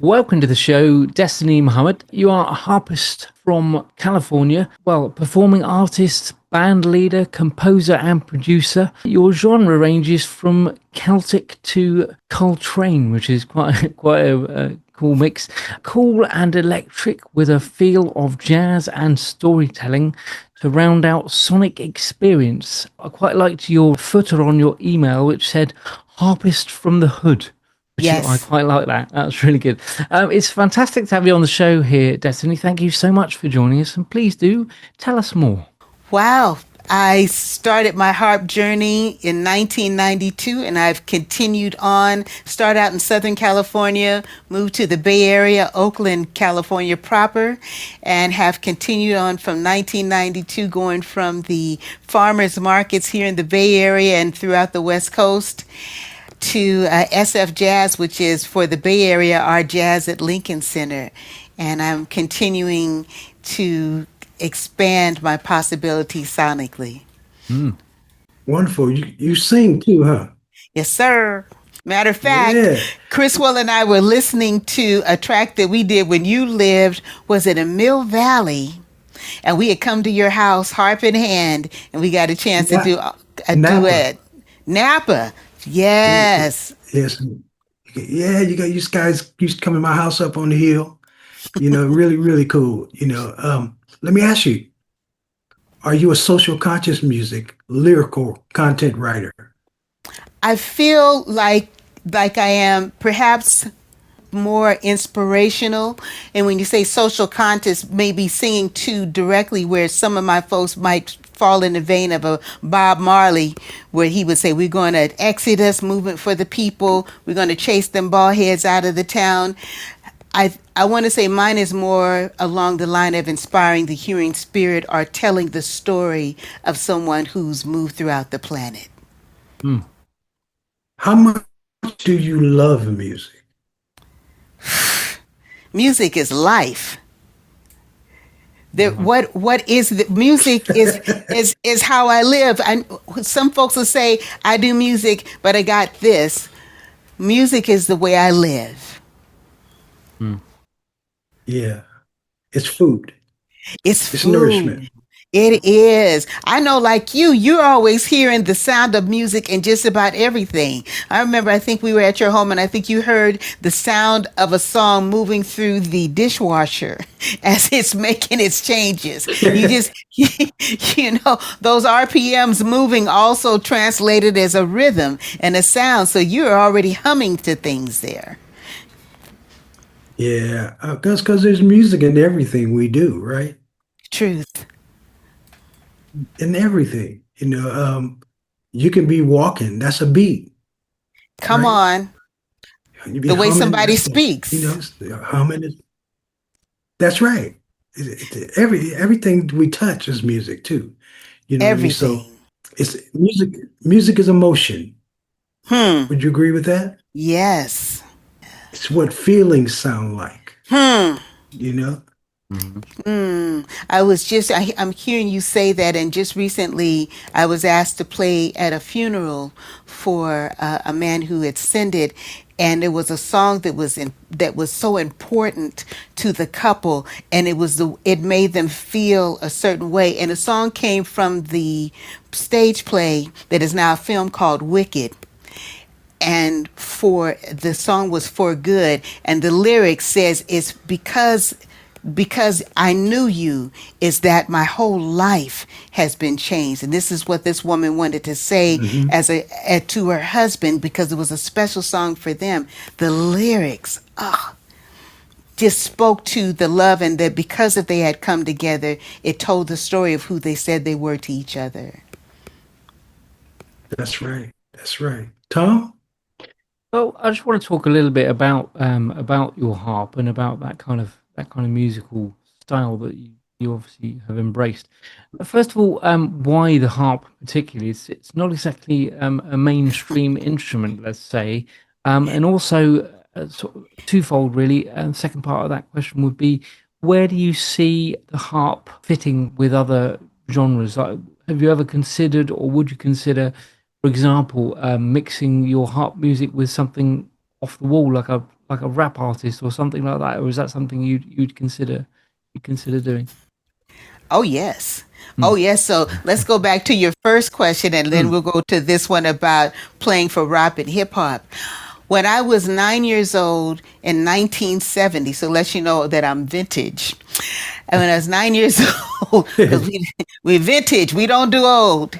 Welcome to the show, Destiny Muhammad. You are a harpist from California, performing artist, band leader, composer, and producer. Your genre ranges from Celtic to Coltrane, which is quite a cool mix. Cool and electric with a feel of jazz and storytelling to round out sonic experience. I quite liked your footer on your email, which said "Harpist from the Hood." I Yes. quite like that. That's really good. It's fantastic to have you on the show here, Destiny. Thank you so much for joining us. And please do tell us more. Wow. I started my harp journey in 1992 and I've continued on. Started out in Southern California, moved to the Bay Area, Oakland, California proper, and have continued on from 1992, going from the farmers markets here in the Bay Area and throughout the West Coast to SF Jazz, which is for the Bay Area, our jazz at Lincoln Center. And I'm continuing to expand my possibilities sonically. Mm. Wonderful. You sing too, huh? Yes, sir. Matter of fact, Yeah. Chriswell and I were listening to a track that we did when you lived, was it in Mill Valley? And we had come to your house, harp in hand, and we got a chance to Na- do a Napa. duet. Napa. Yes. Yes. Yeah, you guys used to come to my house up on the hill. Really, really cool. Let me ask you, are you a social conscious music, lyrical content writer? I feel like I am perhaps more inspirational. And when you say social conscious, maybe singing too directly, where some of my folks might fall in the vein of a Bob Marley, where he would say, we're going to exodus movement for the people. We're going to chase them bald heads out of the town. I want to say mine is more along the line of inspiring the hearing spirit or telling the story of someone who's moved throughout the planet. Mm. How much do you love music? Music is life. What is the music is how I live. And some folks will say I do music, but I got this. Music is the way I live. Mm. Yeah. It's food. It's It's food. nourishment. It is. I know, like you're always hearing the sound of music in just about everything. I remember, I think we were at your home and I think you heard the sound of a song moving through the dishwasher as it's making its changes. You just, those RPMs moving also translated as a rhythm and a sound. So you're already humming to things there. Yeah. Because there's music in everything we do, right? Truth. In everything. You can be walking. That's a beat, Come right? on. You be The way humming. somebody That's speaks. humming is. That's right. Everything we touch is music too. You know what I mean? So Everything. it's music. Music is emotion. Hmm. Would you agree with that? Yes. It's what feelings sound like. Hmm. You know? Mhm. I'm hearing you say that, and just recently I was asked to play at a funeral for a man who had ascended, and there was a song that was so important to the couple, and it made them feel a certain way, and the song came from the stage play that is now a film called Wicked. And for the song was For Good, and the lyric says it's because I knew you, is that my whole life has been changed. And this is what this woman wanted to say Hmm. to her husband, because it was a special song for them. The lyrics just spoke to the love, and that because if they had come together, it told the story of who they said they were to each other. That's right. That's right. Tom? Well, I just want to talk a little bit about your harp and about that kind of musical style that you obviously have embraced. First of all, why the harp particularly? It's not exactly a mainstream instrument, let's say, and also sort of twofold really. And the second part of that question would be, where do you see the harp fitting with other genres? Like, have you ever considered, or would you consider, for example, mixing your harp music with something off the wall, like a rap artist or something like that, or is that something you'd consider doing? Oh, yes. Mm. Oh, yes. So let's go back to your first question and then Mm. we'll go to this one about playing for rap and hip hop. When I was 9 years old in 1970, so let you know that I'm vintage. And when I was 9 years old, because we vintage, we don't do old.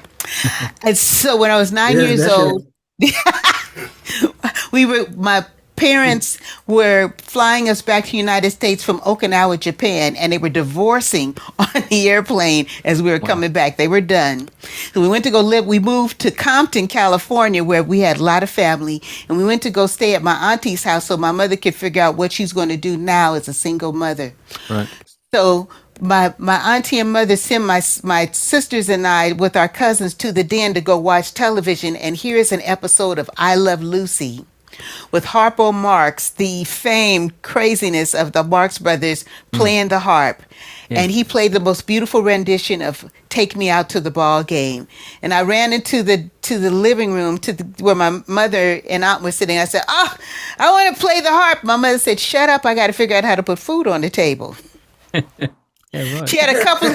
And so when I was nine Yeah, years that's your. old, my parents were flying us back to the United States from Okinawa, Japan, and they were divorcing on the airplane as we were Wow. coming back. They were done. So we went to go live. We moved to Compton, California, where we had a lot of family, and we went to go stay at my auntie's house so my mother could figure out what she's going to do now as a single mother. Right. So my auntie and mother sent my sisters and I with our cousins to the den to go watch television. And here is an episode of I Love Lucy with Harpo Marx, the famed craziness of the Marx brothers playing the harp. Yeah. And he played the most beautiful rendition of "Take Me Out to the Ball Game." And I ran into the living room where my mother and aunt were sitting. I said, "Oh, I want to play the harp." My mother said, "Shut up! I got to figure out how to put food on the table." Yeah. Right. She had a couple.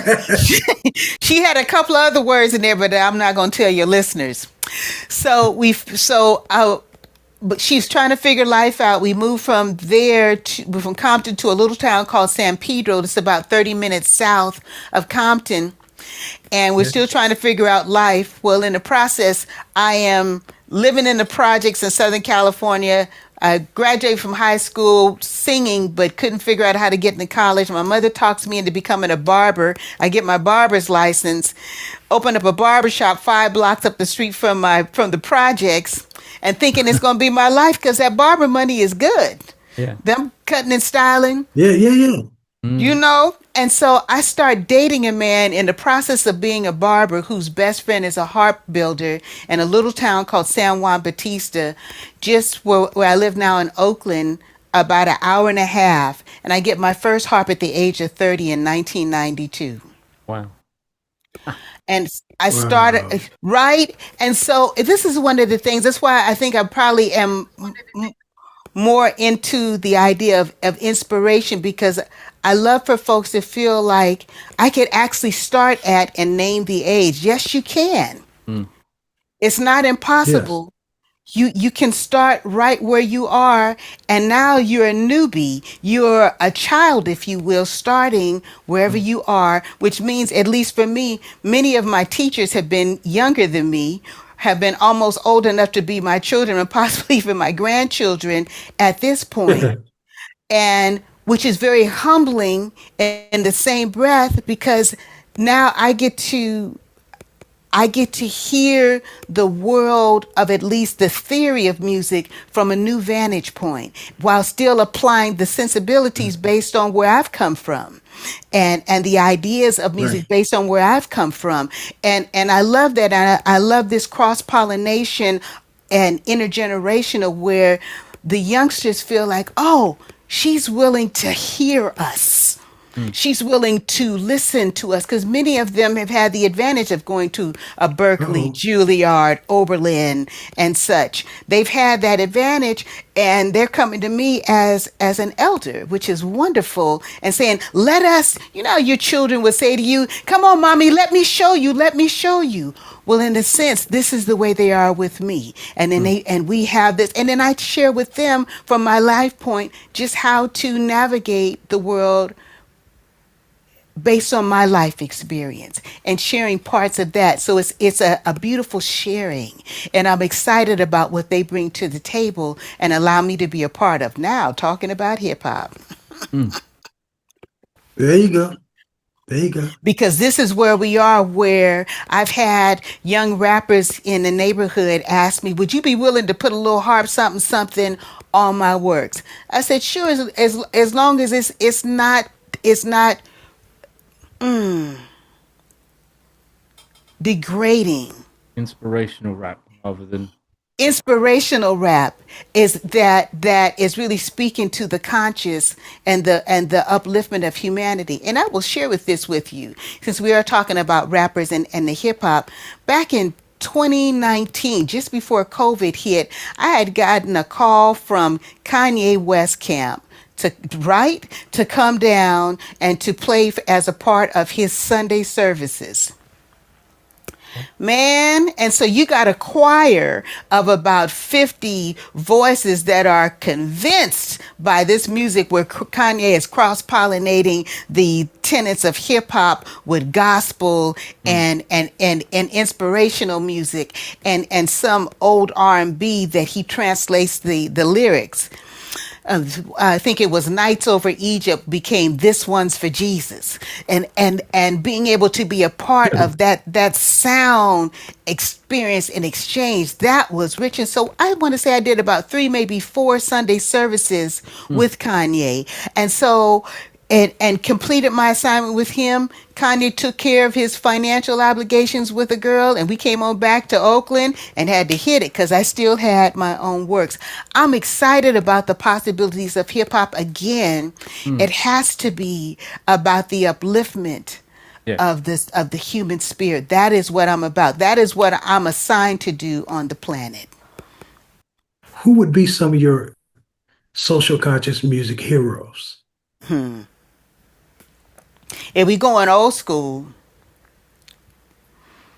She had a couple of other words in there, but I'm not going to tell your listeners. But she's trying to figure life out. We moved from from Compton to a little town called San Pedro. It's about 30 minutes south of Compton, and we're Yeah. still trying to figure out life. Well, in the process, I am living in the projects in Southern California. I graduated from high school singing, but couldn't figure out how to get into college. My mother talks me into becoming a barber. I get my barber's license, open up a barber shop 5 blocks up the street from the projects, and thinking it's going to be my life because that barber money is good. Yeah. Them cutting and styling, Yeah, yeah, yeah. Mm. And so I start dating a man in the process of being a barber whose best friend is a harp builder in a little town called San Juan Bautista, just where I live now in Oakland, about an hour and a half. And I get my first harp at the age of 30 in 1992. Wow. And I started, Wow. right? And so this is one of the things, that's why I think I probably am more into the idea of inspiration, because I love for folks to feel like I could actually start at and name the age. Yes, you can. Mm. It's not Yes. impossible. You can start right where you are, and now you're a newbie. You're a child, if you will, starting wherever you are, which means, at least for me, many of my teachers have been younger than me, have been almost old enough to be my children and possibly even my grandchildren at this point. And which is very humbling in the same breath, because now I get to hear the world of at least the theory of music from a new vantage point, while still applying the sensibilities based on where I've come from, and the ideas of music Right. based on where I've come from. And I love that. And I love this cross pollination and intergenerational, where the youngsters feel like, oh, she's willing to hear us. She's willing to listen to us, because many of them have had the advantage of going to a Berkeley, Uh-oh. Juilliard, Oberlin, and such. They've had that advantage, and they're coming to me as an elder, which is wonderful, and saying, "Let us." Your children would say to you, "Come on, mommy, let me show you. Let me show you." Well, in a sense, this is the way they are with me, and then we have this, and then I share with them from my life point just how to navigate the world based on my life experience, and sharing parts of that. So it's a beautiful sharing, and I'm excited about what they bring to the table and allow me to be a part of. Now, talking about hip hop, Mm. There you go. There you go. because this is where we are, where I've had young rappers in the neighborhood ask me, "Would you be willing to put a little harp something something on my works?" I said, "Sure, as long as it's not degrading." Inspirational rap rather than. Inspirational rap is that is really speaking to the conscious and the upliftment of humanity. And I will share with you, since we are talking about rappers and the hip hop. Back in 2019, just before COVID hit, I had gotten a call from Kanye West camp to come down and to play as a part of his Sunday services. Man, and so you got a choir of about 50 voices that are convinced by this music where Kanye is cross-pollinating the tenets of hip hop with gospel and inspirational music and some old R&B that he translates the lyrics. I think it was Nights Over Egypt became This One's for Jesus, and being able to be a part of that sound experience and exchange, that was rich. And so I want to say I did about 3, maybe 4 Sunday services with Kanye, and so. And completed my assignment with him. Kanye took care of his financial obligations with a girl, and we came on back to Oakland and had to hit it because I still had my own works. I'm excited about the possibilities of hip hop again. It has to be about the upliftment of the human spirit. That is what I'm about. That is what I'm assigned to do on the planet. Who would be some of your social conscious music heroes? If we going old school,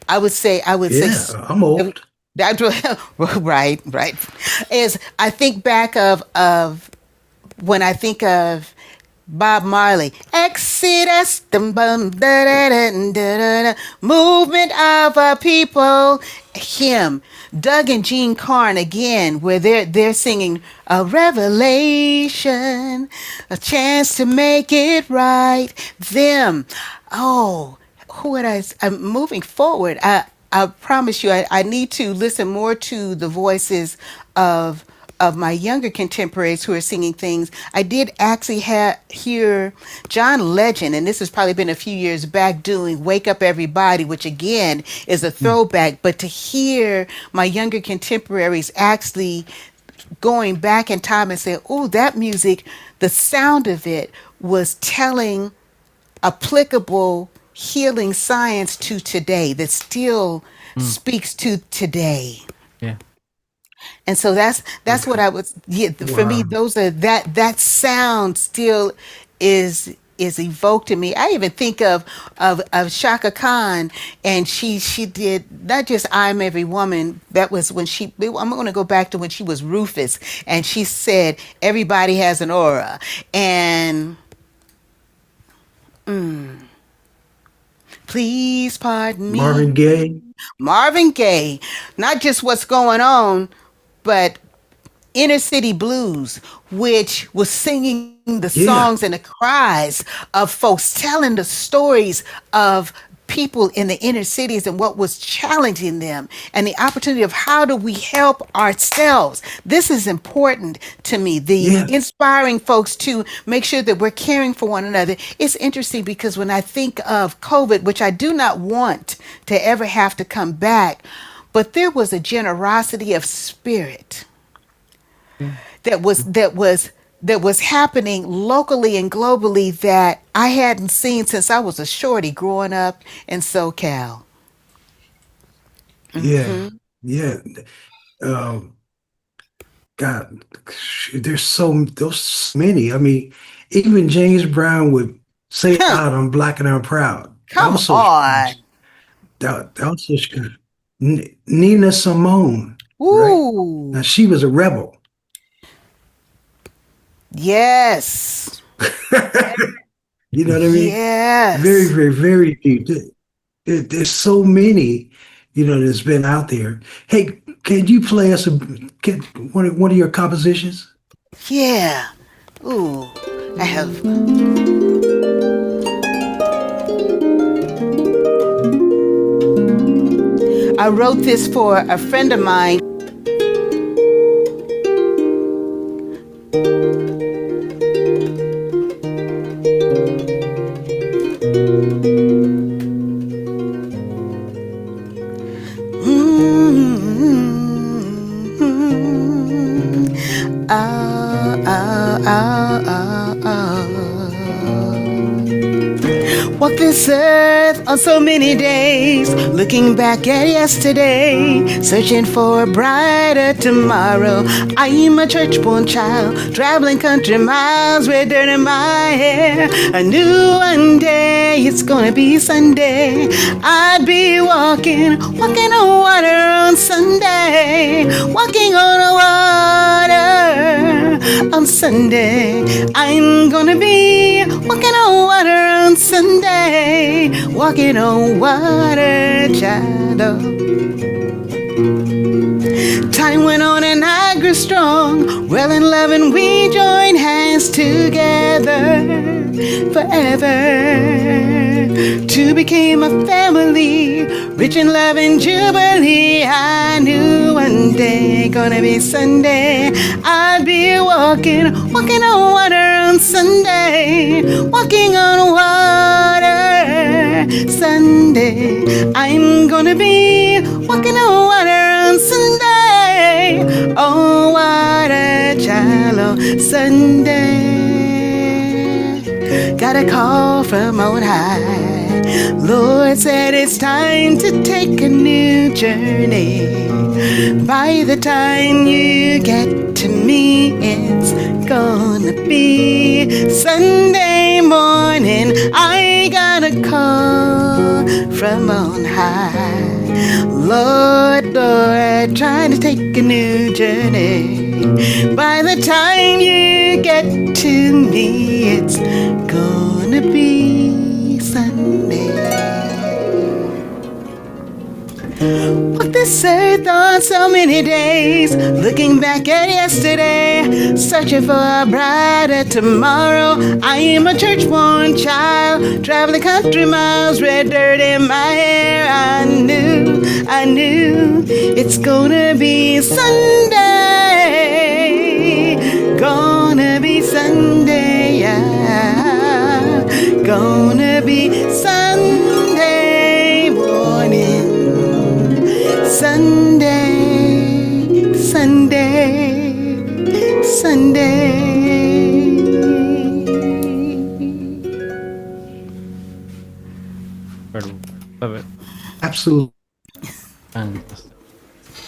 I would say Yeah, I'm old. that's right. Is I think back of when I think of Bob Marley, Exodus, dum, bum, da, da, da, da, da, da, movement of a people. Him, Doug and Jean Carn again, where they're singing a revelation, a chance to make it right. Them, oh, who would I'm moving forward. I promise you, I need to listen more to the voices of my younger contemporaries who are singing things. I did actually hear John Legend, and this has probably been a few years back, doing Wake Up Everybody, which again is a throwback. But to hear my younger contemporaries actually going back in time and say, oh, that music, the sound of it was telling applicable healing science to today that still speaks to today. Yeah. And so that's what I was. Yeah, for me, Wow. those are that sound still is evoked in me. I even think of Shaka Khan, and she did not just "I'm Every Woman." That was when she. I'm going to go back to when she was Rufus, and she said, "Everybody has an aura," and please pardon Marvin me, Gaye. Marvin Gaye. Not just what's going on, but Inner City Blues, which was singing the Yeah. songs and the cries of folks, telling the stories of people in the inner cities and what was challenging them, and the opportunity of how do we help ourselves. This is important to me, the Yeah. inspiring folks to make sure that we're caring for one another. It's interesting because when I think of COVID, which I do not want to ever have to come back, but there was a generosity of spirit that was happening locally and globally that I hadn't seen since I was a shorty growing up in SoCal. Yeah. Yeah. Um, God, there's so many. I mean, even James Brown would say it Huh, out on Black and I'm Proud. That come was so on. strange. That was so strange. Nina Simone, right? Now Ooh, she was a rebel. yes. You know what I mean? Very, Yes. very, very deep. There's so many, that's been out there. Hey, can you play us get one of your compositions? Yeah. Ooh, I have. I wrote this for a friend of mine. Oh, oh, oh, oh, oh. Walk this earth on so many days, looking back at yesterday, searching for a brighter tomorrow. I'm a church-born child, traveling country miles with dirt in my hair. I knew one day it's gonna be Sunday. I'd be walking on water on Sunday, walking on water on Sunday. I'm gonna be walking on water on Sunday, walking on water, child. Time went on and I grew strong, well in love, and we joined hands together forever. Two became a family, rich in love and jubilee. I knew one day gonna be Sunday. I'd be walking on water on Sunday, walking on water Sunday. I'm gonna be walking on water on Sunday, on water, child, on Sunday. Got a call from on high. Lord said it's time to take a new journey. By the time you get to me, it's gonna be Sunday morning. I got a call from on high. Lord, Lord, trying to take a new journey. By the time you get to me, it's gonna be Sunday. Walk this earth on so many days, looking back at yesterday, searching for a brighter tomorrow. I am a church-born child, traveling country miles, red dirt in my hair. I knew it's gonna be Sunday, gonna be Sunday, yeah, gonna be Sunday morning. Sunday, Sunday, Sunday. Incredible. Love it. Absolutely. Fantastic.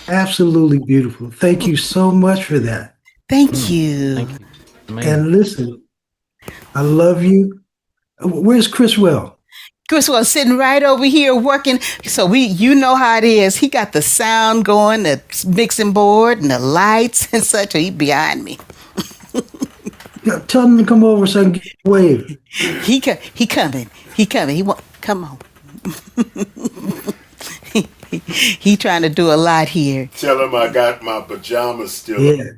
Absolutely beautiful. Thank you so much for that. Thank you. Thank you. Amazing. And listen, I love you. Where's Chriswell? Chris was sitting right over here working. So you know how it is. He got the sound going, the mixing board, and the lights and such. He behind me. Yeah, tell him to come over so I can get a wave. He coming. He coming. He want come on. he trying to do a lot here. Tell him I got my pajamas still. Yeah.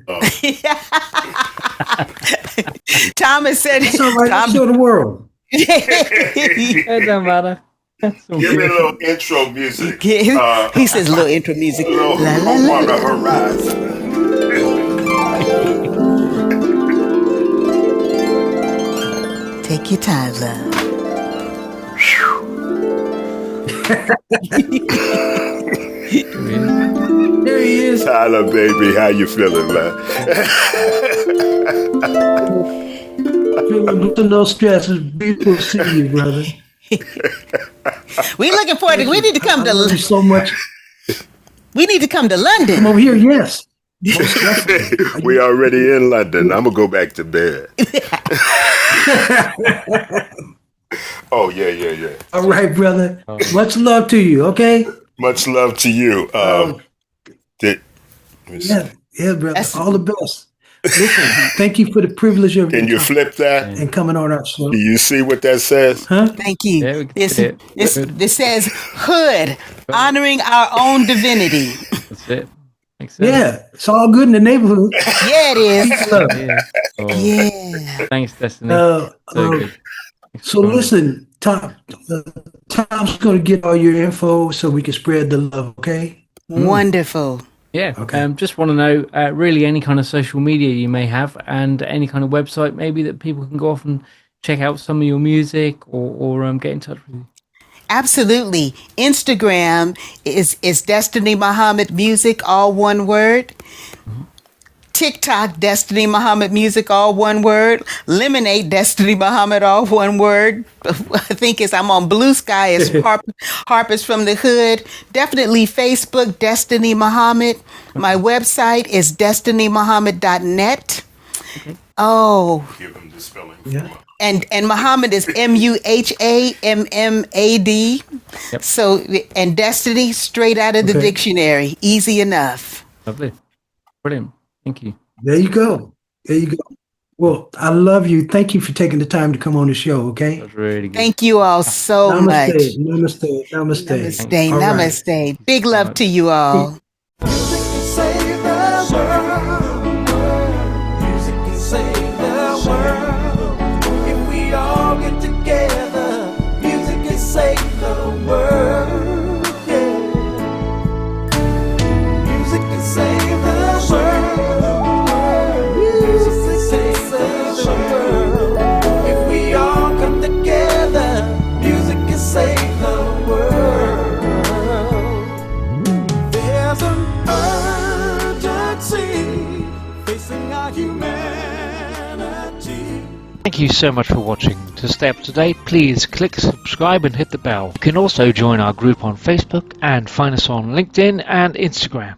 Thomas said, It's all right. Tom, Show the world. It don't matter. That's all Give me a good. little intro music. he says little intro music. A little La, la, hope la. on the horizon. Take your time, love. There he is. Tyler, baby, how you feeling, man? Feeling no stress. It's beautiful to see you, brother. We looking forward to. We need to come I love you to. so much. We need to come to Come London. over here, yes. Most definitely. We already in London. I'm gonna go back to bed. Oh yeah. All right, brother. Much love to you, okay? Much love to you. Let me see. Yeah, brother. That's- All the best. Listen, thank you for the privilege of Can you flip that? and coming on our show. Do you see what that says? Huh? Thank you. Yeah, we can see it. This says hood, honoring our own divinity. That's it. Makes sense. Yeah, it's all good in the neighborhood. Yeah, it is. Love. Yeah. Oh, Yeah. Thanks, Destiny. Uh, So uh, good. Thanks So for joining. listen, Tom's going to get all your info so we can spread the love, okay? Wonderful. Yeah. Okay. Just want to know really any kind of social media you may have and any kind of website maybe that people can go off and check out some of your music or get in touch with you. Absolutely. Instagram is Destiny Muhammad Music, all one word. TikTok, Destiny Muhammad Music, all one word. Lemonade, Destiny Muhammad, all one word. I think I'm on Blue Sky, it's Harpist from the Hood. Definitely Facebook, Destiny Muhammad. My website is destinymuhammad.net. Okay. Oh. Give him the spelling. Yeah. And Muhammad is Muhammad. Yep. So, and Destiny, straight out of the dictionary. Easy enough. Lovely. Brilliant. Thank you. There you go. There you go. Well, I love you. Thank you for taking the time to come on the show, okay? That was really good. Thank you all so much. Namaste. Namaste. All right. Namaste. Big love to you all. Music can save the world. Music can save the world. If we all get together, music can save the world. Yeah. Music can save the world. Music can save the world. If we all come together, music can save the world. There's an urgency facing our humanity. Thank you so much for watching. To stay up to date, please click subscribe and hit the bell. You can also join our group on Facebook and find us on LinkedIn and Instagram.